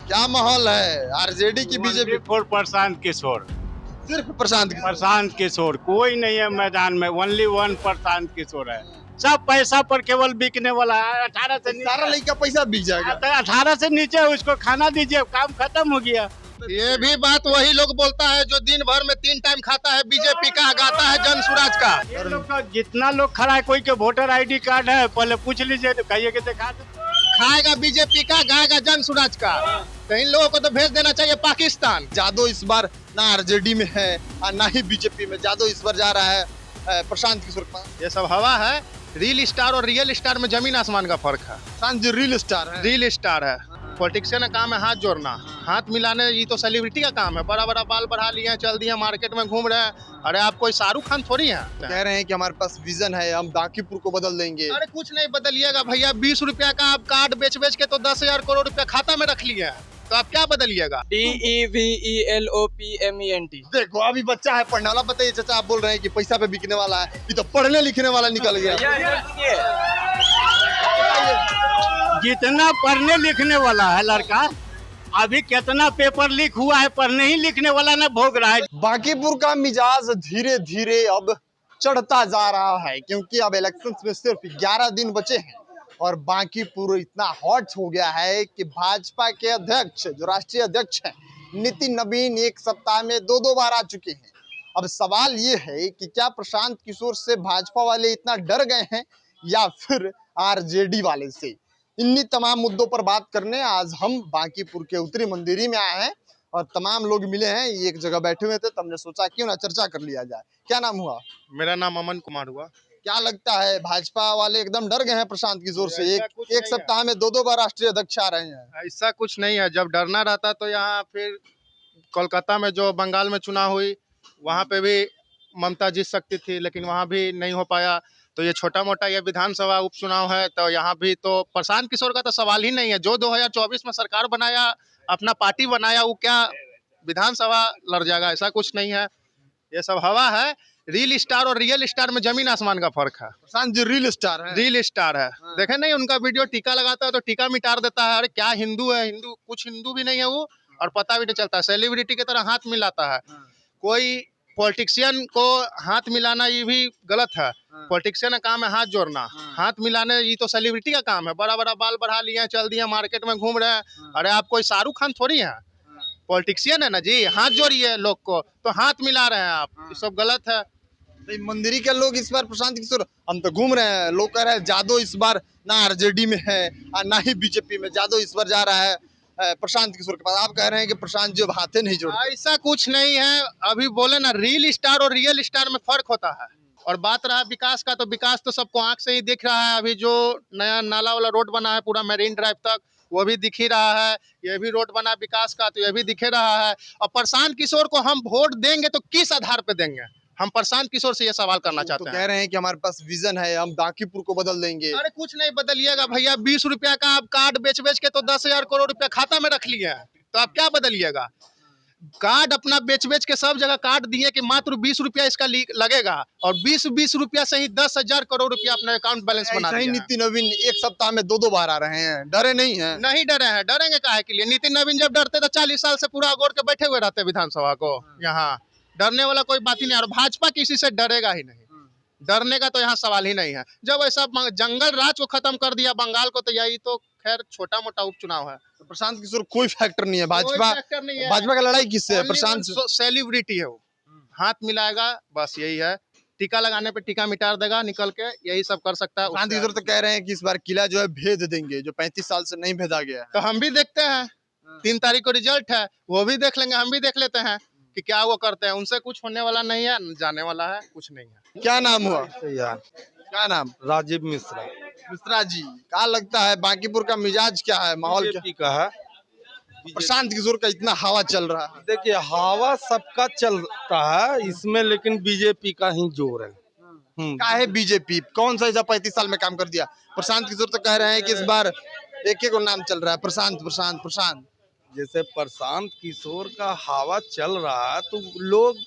क्या माहौल है आरजेडी की बीजेपी? फॉर प्रशांत किशोर। सिर्फ प्रशांत किशोर। प्रशांत किशोर, कोई नहीं है मैदान में, ओनली वन प्रशांत किशोर है। सब पैसा पर केवल बिकने वाला है। 18 से सारा नीचे, लड़का पैसा बिक जाएगा। 18 से नीचे उसको खाना दीजिए, काम खत्म हो गया। ये भी बात वही लोग बोलता है जो दिन भर में 3 टाइम खाता है बीजेपी का, गाता है जन स्वराज का। ये लोग का जितना लोग खड़ा है, कोई के वोटर आईडी कार्ड है पहले पूछ लीजिए, तो कहिए कि दिखा दो। खाएगा बीजेपी का, गाएगा जन स्वराज का। तो इन लोगों को तो भेज देना चाहिए पाकिस्तान। जादव इस बार ना आरजेडी में है और ना ही बीजेपी में। जादव इस बार जा रहा है प्रशांत किशोर के पास। ये सब हवा है। रील स्टार और रियल स्टार में जमीन आसमान का फर्क है। प्रशांत जी रील स्टार है। रील स्टार है। पॉलिटिशियन का काम है हाथ जोड़ना, हाथ मिलाने। ये तो सेलिब्रिटी का काम है। बड़ा बड़ा बाल बढ़ा लिए हैं, चल दिए, मार्केट में घूम रहे हैं। अरे आप कोई शाहरुख खान थोड़ी हैं। कह रहे हैं कि हमारे पास विजन है, हम बांकीपुर को बदल देंगे। अरे कुछ नहीं बदलिएगा भैया। 20 रुपया का आप कार्ड बेच बेच के तो 10,000 करोड़ रुपया खाता में रख लिए हैं, तो आप क्या बदलिएगा? DEVELOPMENT। देखो अभी बच्चा है पढ़ने वाला। बताइए चाचा, आप बोल रहे हैं कि पैसा पे बिकने वाला है, ये तो पढ़ने लिखने वाला निकल गया। जितना पढ़ने लिखने वाला है लड़का, अभी कितना पेपर लीक हुआ है, पढ़ने ही लिखने वाला ना भोग रहा है। बांकीपुर का मिजाज धीरे धीरे अब चढ़ता जा रहा है, क्योंकि अब इलेक्शन में सिर्फ 11 दिन बचे हैं और बांकीपुर इतना हॉट हो गया है कि भाजपा के अध्यक्ष, जो राष्ट्रीय अध्यक्ष हैं नितिन नवीन, एक सप्ताह में 2 बार आ चुके हैं। अब सवाल ये है कि क्या प्रशांत किशोर से भाजपा वाले इतना डर गए हैं या फिर आरजेडी वाले से? इन्हीं तमाम मुद्दों पर बात करने आज हम बांकीपुर के उत्तरी मंदिरी में आए हैं और तमाम लोग मिले हैं। ये एक जगह बैठे हुए थे, तो हमने सोचा क्यों ना चर्चा कर लिया जाए। क्या नाम हुआ? मेरा नाम अमन कुमार हुआ। क्या लगता है भाजपा वाले एकदम डर गए हैं प्रशांत किशोर से? एक सप्ताह में 2 बार राष्ट्रीय अध्यक्ष आ रहे हैं। ऐसा कुछ नहीं है। जब डरना रहता तो यहाँ फिर कोलकाता में जो बंगाल में चुनाव हुई, वहाँ पे भी ममता जीत सकती थी, लेकिन वहाँ भी नहीं हो पाया। तो ये छोटा मोटा ये विधानसभा उपचुनाव है, तो यहाँ भी तो प्रशांत किशोर का तो सवाल ही नहीं है। जो 2024 में सरकार बनाया, अपना पार्टी बनाया, वो क्या विधानसभा लड़ जाएगा? ऐसा कुछ नहीं है। ये सब हवा है। रील स्टार और रियल स्टार में जमीन आसमान का फर्क है। प्रशांत जी रील स्टार है। रील स्टार है। देखे नहीं, उनका वीडियो टीका लगाता है तो टीका मिटार देता है। अरे क्या हिंदू है? हिंदू कुछ हिंदू भी नहीं है वो, और पता भी नहीं चलता। सेलिब्रिटी की तरह हाथ मिलाता है। कोई पॉलिटिशियन को हाथ मिलाना ये भी गलत है। पॉलिटिशियन का काम है हाथ जोड़ना, हाथ मिलाने। ये तो सेलिब्रिटी का काम है। बड़ा बड़ा बाल बढ़ा लिए हैं, चल दिए, मार्केट में घूम रहे हैं। अरे आप कोई शाहरुख खान थोड़ी हैं। पॉलिटिशियन है ना जी, हाथ जोड़िए लोग को, तो हाथ मिला रहे हैं आप। ये सब गलत है। मंदिरी के लोग इस बार प्रशांत किशोर, हम तो घूम रहे हैं, लोग कह रहे हैं जादव इस बार ना आरजेडी में है और ना ही बीजेपी में। जादव इस बार जा रहा है प्रशांत किशोर के पास। आप कह रहे हैं कि प्रशांत जी हाथे नहीं जोड़ते। ऐसा कुछ नहीं है। अभी बोले ना, रील स्टार और रियल स्टार में फर्क होता है। और बात रहा विकास का, तो विकास तो सबको आंख से ही दिख रहा है। अभी जो नया नाला वाला रोड बना है पूरा मेरीन ड्राइव तक, वो भी दिख ही रहा है। ये भी रोड बना विकास का, तो ये भी दिख रहा है। और प्रशांत किशोर को हम वोट देंगे तो किस आधार पे देंगे? हम प्रशांत किशोर से ये सवाल करना चाहते हैं। कह रहे हैं कि हमारे पास विजन है, हम बांकीपुर को बदल देंगे। अरे कुछ नहीं बदलिएगा भैया। 20 रुपया का आप कार्ड बेच बेच के तो 10,000 करोड़ रुपया खाता में रख लिए हैं, तो आप क्या बदलिएगा? कार्ड अपना बेच बेच के सब जगह कार्ड दिए कि मात्र 20 रुपया इसका लगेगा, और 20 रुपया से ही 10,000 करोड़ रुपया अपने अकाउंट बैलेंस बना दिया है। नितिन नवीन एक सप्ताह में 2 बार आ रहे हैं, डरे नहीं है? नहीं डरे हैं। डरेंगे काहे के लिए? नितिन नवीन जब डरते तो 40 साल से पूरा अगोर के बैठे हुए रहते विधानसभा को। यहाँ डरने वाला कोई बात ही नहीं। और भाजपा किसी से डरेगा ही नहीं। डरने का तो यहाँ सवाल ही नहीं है। जब ऐसा जंगल राज को खत्म कर दिया बंगाल को, तो यही तो खैर छोटा मोटा उपचुनाव है। तो प्रशांत किशोर कोई फैक्टर नहीं है। भाजपा नहीं है। भाजपा का लड़ाई किससे है? प्रशांत सेलिब्रिटी है वो, हाथ मिलाएगा, बस यही है। टीका लगाने पे टीका मिटार देगा निकल के, यही सब कर सकता है। प्रशांत किशोर तो कह रहे हैं कि इस बार किला जो है भेज देंगे, जो 35 साल से नहीं भेजा गया है। तो हम भी देखते हैं। 3 तारीख को रिजल्ट है, वो भी देख लेंगे। हम भी देख लेते हैं कि क्या वो करते हैं। उनसे कुछ होने वाला नहीं है, जाने वाला है कुछ नहीं है। क्या नाम हुआ? यार क्या नाम? राजीव मिश्रा। मिश्रा जी, क्या लगता है बांकीपुर का मिजाज क्या है, माहौल क्या? बीजेपी का है। प्रशांत किशोर का इतना हवा चल रहा है। देखिए हवा सबका चलता है इसमें, लेकिन बीजेपी का ही जोर है। क्या है बीजेपी? कौन सा ऐसा 35 साल में काम कर दिया? प्रशांत किशोर तो कह रहे हैं कि इस बार एक ही को नाम चल रहा है, प्रशांत प्रशांत प्रशांत। जैसे प्रशांत किशोर का हवा चल रहा है, तो लोग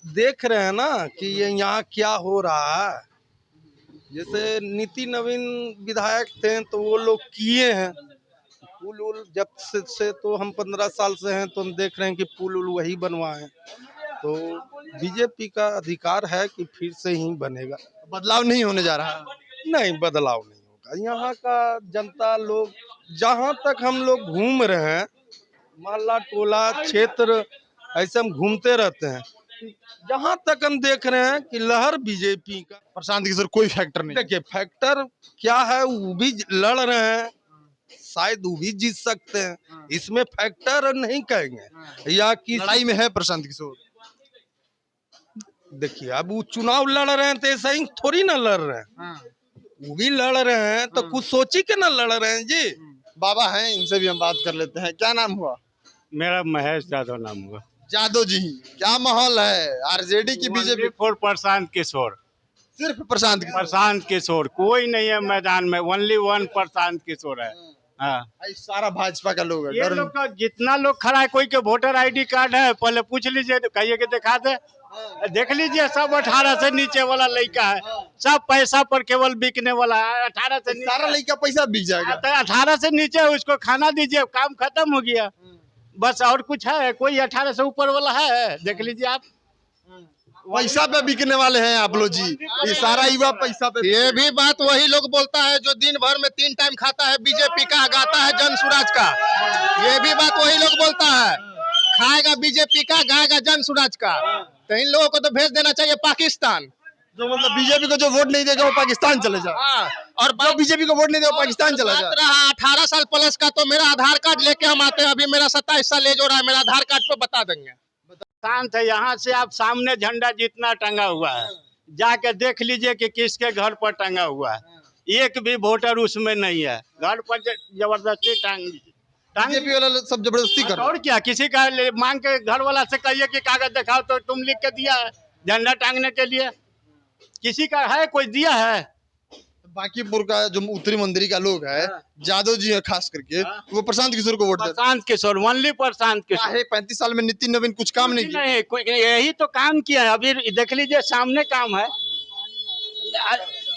देख रहे हैं ना कि ये यहाँ क्या हो रहा है। जैसे नितिन नवीन विधायक थे तो वो लोग किए हैं, पुल उल जब से तो हम 15 साल से हैं, तो हम देख रहे हैं कि पुल उल वही बनवाए। तो बीजेपी का अधिकार है कि फिर से ही बनेगा। बदलाव नहीं होने जा रहा। नहीं, बदलाव नहीं होगा। यहाँ का जनता लोग, जहाँ तक हम लोग घूम रहे हैं, मोहल्ला टोला क्षेत्र ऐसे हम घूमते रहते हैं, जहाँ तक हम देख रहे हैं कि लहर बीजेपी का। प्रशांत किशोर कोई फैक्टर नहीं। देखिए फैक्टर क्या है, वो भी लड़ रहे हैं, शायद वो भी जीत सकते हैं, इसमें फैक्टर नहीं कहेंगे। या कि लड़ाई में है प्रशांत किशोर। देखिए अब वो चुनाव लड़ रहे हैं तो ऐसा ही थोड़ी ना लड़ रहे हैं, वो भी लड़ रहे हैं तो कुछ सोची के ना लड़ रहे हैं जी। बाबा हैं, इनसे भी हम बात कर लेते हैं। क्या नाम हुआ? मेरा महेश यादव नाम हुआ। जादव जी, क्या माहौल है आरजेडी की बीजेपी? फॉर प्रशांत किशोर, सिर्फ प्रशांत किशोर। प्रशांत किशोर, कोई नहीं है मैदान में, ओनली वन प्रशांत किशोर है। हाँ, भाई सारा भाजपा का लोग है। ये डर लोग का जितना लोग खड़ा है, कोई के वोटर आईडी कार्ड है, पहले पूछ लीजिए, तो कहिए कि दिखा दे, देख लीजिए, सब 18 से नीचे वाला लड़का है, सब पैसा पर केवल बिकने वाला है। 18 से नीचे सारा लड़का पैसा बिक जाएगा। 18 से नीचे उसको खाना दीजिए, काम खत्म हो गया। बस और कुछ है? कोई 18 से ऊपर वाला है? देख लीजिए आप। पैसा पे बिकने वाले हैं आप लोग जी। ये सारा युवा पैसा पे। ये भी बात वही लोग बोलता है जो दिन भर में 3 टाइम खाता है बीजेपी का, गाता है जन स्वराज का। ये भी बात वही लोग बोलता है, खाएगा बीजेपी का, गाएगा जन स्वराज का। तो इन लोगों को तो भेज देना चाहिए पाकिस्तान। जो मतलब बीजेपी को जो वोट नहीं देगा वो पाकिस्तान चले जाए, और जो बीजेपी को वोट नहीं देगा वो पाकिस्तान चला बात जाए। रहा 18 साल प्लस का, तो मेरा आधार कार्ड लेके हम आते हैं। अभी मेरा 27 साल एज हो रहा है, मेरा आधार कार्ड पे बता देंगे। शांत है। यहाँ से आप सामने झंडा जितना टंगा हुआ है, जाके देख लीजिए कि किसके घर पर टंगा हुआ है। एक भी वोटर उसमें नहीं है, घर पर जबरदस्ती टांग बीजेपी वाला लोग सब जबरदस्ती कर रहे हैं। और क्या, किसी का मांग के घर वाला से कहिए कि कागज दिखाओ, तो तुम लिख के दिया है झंडा टांगने के लिए? किसी का है? कोई दिया है? बांकीपुर का जो उत्तरी मंदिरी का लोग है, जादव जी है खास करके, वो प्रशांत किशोर को वोट देते प्रशांत किशोर, ओनली प्रशांत किशोर। हैं। 35 साल में नितिन नवीन कुछ काम नहीं किया। नहीं, कोई यही तो काम किया है। अभी देख लीजिए सामने काम है।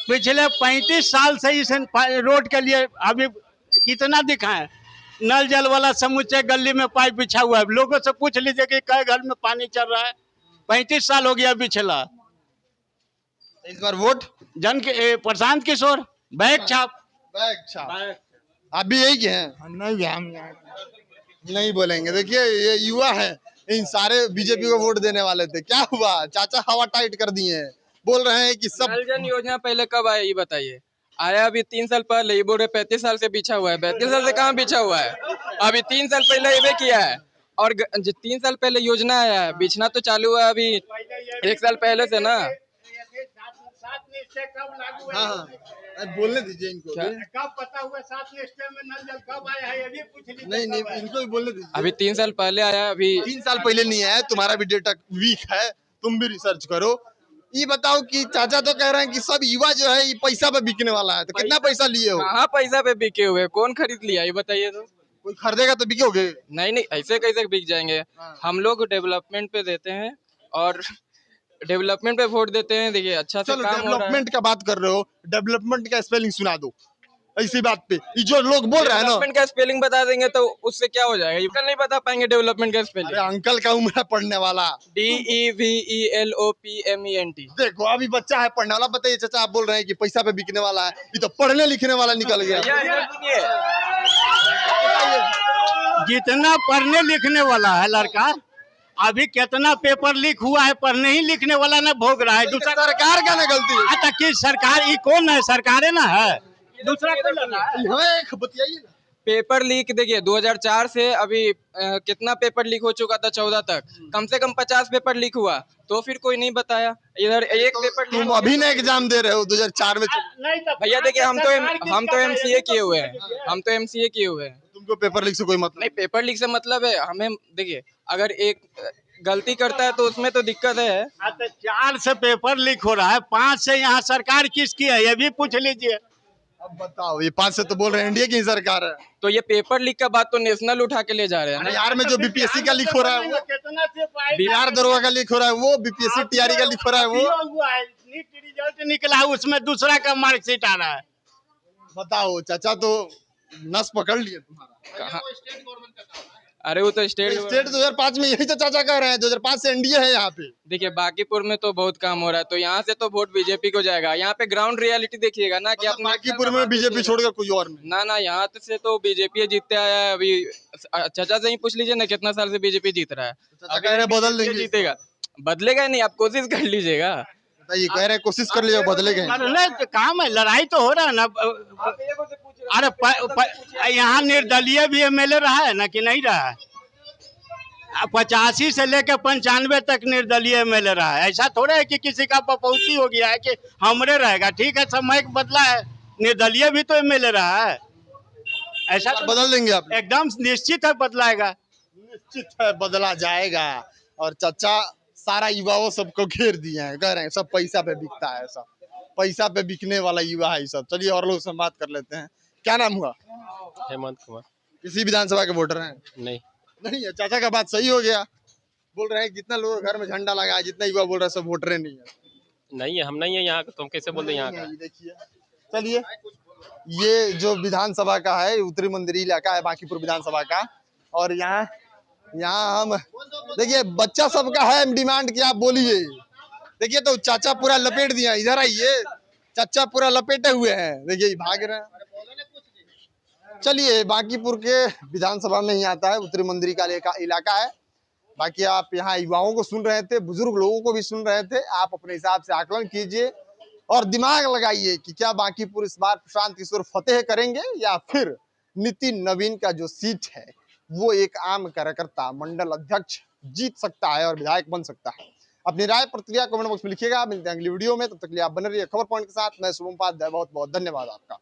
पिछले 35 साल से इस रोड के लिए अभी कितना दिखाएं? नल जल वाला समूचे गली में पाइप बिछा हुआ है। लोगों से पूछ लीजिए कि कई घर में पानी चल रहा है। 35 साल हो गया बिछला। इस बार वोट जन के प्रशांत किशोर, बैग छाप। आप भी यही के हैं? नहीं बोलेंगे। देखिए ये युवा है, इन सारे बीजेपी को वोट देने वाले थे। क्या हुआ? चाचा हवा टाइट कर दिए हैं, बोल रहे हैं कि सब। जल जन योजना पहले कब आया ये बताइए? आया अभी 3 साल पहले। ये बोल रहे 35 साल से बिछा हुआ है। 35 साल से कहाँ बिछा हुआ है? अभी 3 साल पहले ये किया है। और 3 साल पहले योजना आया है, बिछना तो चालू हुआ अभी 1 साल पहले से ना। बोलने दीजिए इनको। कब पता हुआ 7 निश्चय में नल जल कब आया है, ये भी पूछ लीजिए। नहीं, इनको भी बोलने दीजिए। अभी 3 साल पहले आया। अभी 3 साल पहले नहीं आया। तुम्हारा भी डेटा वीक है, तुम भी रिसर्च करो। ये बताओ कि चाचा तो कह रहे हैं कि सब युवा जो है ये पैसा पे बिकने वाला है, तो कितना पैसा लिए हो? कहाँ पैसा पे बिके हुए? कौन खरीद लिया ये बताइए तो। कोई खरीदेगा तो बिकोगे? नहीं, ऐसे कैसे बिक जाएंगे? हम लोग डेवलपमेंट पे देते हैं और डेवलपमेंट पे वोट देते हैं। देखिए अच्छा से चलो काम हो रहा है। डेवलपमेंट का बात कर रहे हो, डेवलपमेंट का स्पेलिंग सुना दो ऐसी बात पे। ये जो लोग बोल रहे हैं ना, डेवलपमेंट का स्पेलिंग बता देंगे तो उससे क्या हो जाएगा? ये नहीं बता पाएंगे डेवलपमेंट का अरे स्पेलिंग। अंकल का उम्र है पढ़ने वाला। DEVELOPMENT। देखो अभी बच्चा है पढ़ने वाला। बताइए चाचा, आप बोल रहे हैं कि पैसा पे बिकने वाला है, ये तो पढ़ने लिखने वाला निकल गया। जितना पढ़ने लिखने वाला है लड़का, अभी कितना पेपर लीक हुआ है, पढ़ने ही लिखने वाला ना भोग रहा है। दूसरा सरकार का ना गलती है। अच्छा कि सरकार, ये कौन है? सरकारें ना है, दूसरा कोई ना है। हमें एक बताइए ना। पेपर लीक देखिए 2004 से अभी कितना पेपर लीक हो चुका था? 14 तक कम से कम 50 पेपर लीक हुआ, तो फिर कोई नहीं बताया। इधर एक पेपर लीक तुम अभी ना एग्जाम दे रहे हो 2004 में। नहीं तो भैया देखिए हम तो MCA किए हुए हैं। हम तो MCA किए हुए हैं। तुमको पेपर लीक से कोई मतलब नहीं, पेपर लीक से मतलब है हमें। देखिए अगर एक गलती करता है तो उसमें तो दिक्कत है। 4 से पेपर लीक हो रहा है, 5 से यहाँ सरकार किसकी है ये भी पूछ लीजिए। अब बताओ, ये 5 से तो बोल रहे हैं एनडीए की सरकार है। तो ये पेपर लीक का बात तो नेशनल उठा के ले जा रहे हैं ना। बिहार में जो बीपीएससी का लीक हो रहा है वो, कितना से बिहार दरोगा का लीक हो रहा है वो, बीपीएससी टीआरई का लीक हो रहा है वो। हुआ है, नीट रिजल्ट निकला है, उसमें दूसरा का मार्कशीट आ रहा है। बताओ चाचा, तो नस पकड़ लिए तुम्हारा। कहाँ? अरे वो तो स्टेट स्टेट 2005 में यही तो चाचा कह रहे हैं, 2005 से एनडीए है यहाँ पे। देखिए बाकीपुर में तो बहुत काम हो रहा है, तो यहाँ से तो वोट बीजेपी को जाएगा। यहाँ पे ग्राउंड रियलिटी देखिएगा ना कि मतलब अपने बांकीपुर में बीजेपी छोड़कर कोई और नहीं। ना यहाँ से तो बीजेपी जीतते आया है। अभी चाचा से ही पूछ लीजिए ना कितना साल से बीजेपी जीत रहा है। चाचा कह रहे हैं बदल देंगे। जीतेगा, बदलेगा ही नहीं, आप कोशिश कर लीजिएगा। ये कह रहे हैं कोशिश कर लिया बदलेंगे। बदले तो काम है, लड़ाई तो हो रहा है ना। अरे यहाँ निर्दलीय भी एमएलए रहा है ना कि नहीं रहा है? 85 से लेकर 95 तक निर्दलीय एमएलए रहा है। ऐसा थोड़ा है कि किसी का पपौती हो गया है कि हमरे रहेगा। ठीक है, समय बदला है, निर्दलीय भी तो एमएलए रहा है। ऐसा तो बदल देंगे आप? एकदम निश्चित है बदलाएगा। निश्चित है बदला जाएगा। और चाचा सारा युवाओं सबको घेर दिए हैं, कह रहे हैं सब पैसा पे बिकता है, सब पैसा पे बिकने वाला युवा है सब। चलिए और लोग से बात कर लेते हैं। क्या नाम हुआ? हेमंत कुमार। किसी विधानसभा के वोटर हैं? नहीं, नहीं है। चाचा का बात सही हो गया, बोल रहे हैं जितना लोग घर में झंडा लगा है, जितना युवा बोल रहे हैं सब वोटर नहीं है। नहीं है, हम नहीं है यहाँ का, तुम कैसे बोल रहे यहाँ का? देखिए चलिए, ये जो विधानसभा का है, उत्तरी मंदिरी इलाका है बांकीपुर विधानसभा का। और यहाँ हम देखिए बच्चा सबका है डिमांड कि आप बोलिए। देखिए तो चाचा पूरा लपेट दिया, इधर आइए, चाचा पूरा लपेटे हुए हैं, देखिए भाग रहे हैं। चलिए बांकीपुर के विधानसभा में ही आता है, उत्तरी मंदिरी का इलाका है। बाकी आप यहाँ युवाओं को सुन रहे थे, बुजुर्ग लोगों को भी सुन रहे थे। आप अपने हिसाब से आकलन कीजिए और दिमाग लगाइए कि क्या बांकीपुर इस बार प्रशांत किशोर फतेह करेंगे या फिर नितिन नवीन का जो सीट है वो एक आम कार्यकर्ता मंडल अध्यक्ष जीत सकता है और विधायक बन सकता है। अपनी राय प्रतिक्रिया कमेंट बॉक्स में लिखिएगा। मिलते हैं अगली वीडियो में, तब तक के लिए आप बने रहिए खबर पॉइंट के साथ। मैं शुभम उपाध्याय, बहुत बहुत धन्यवाद आपका।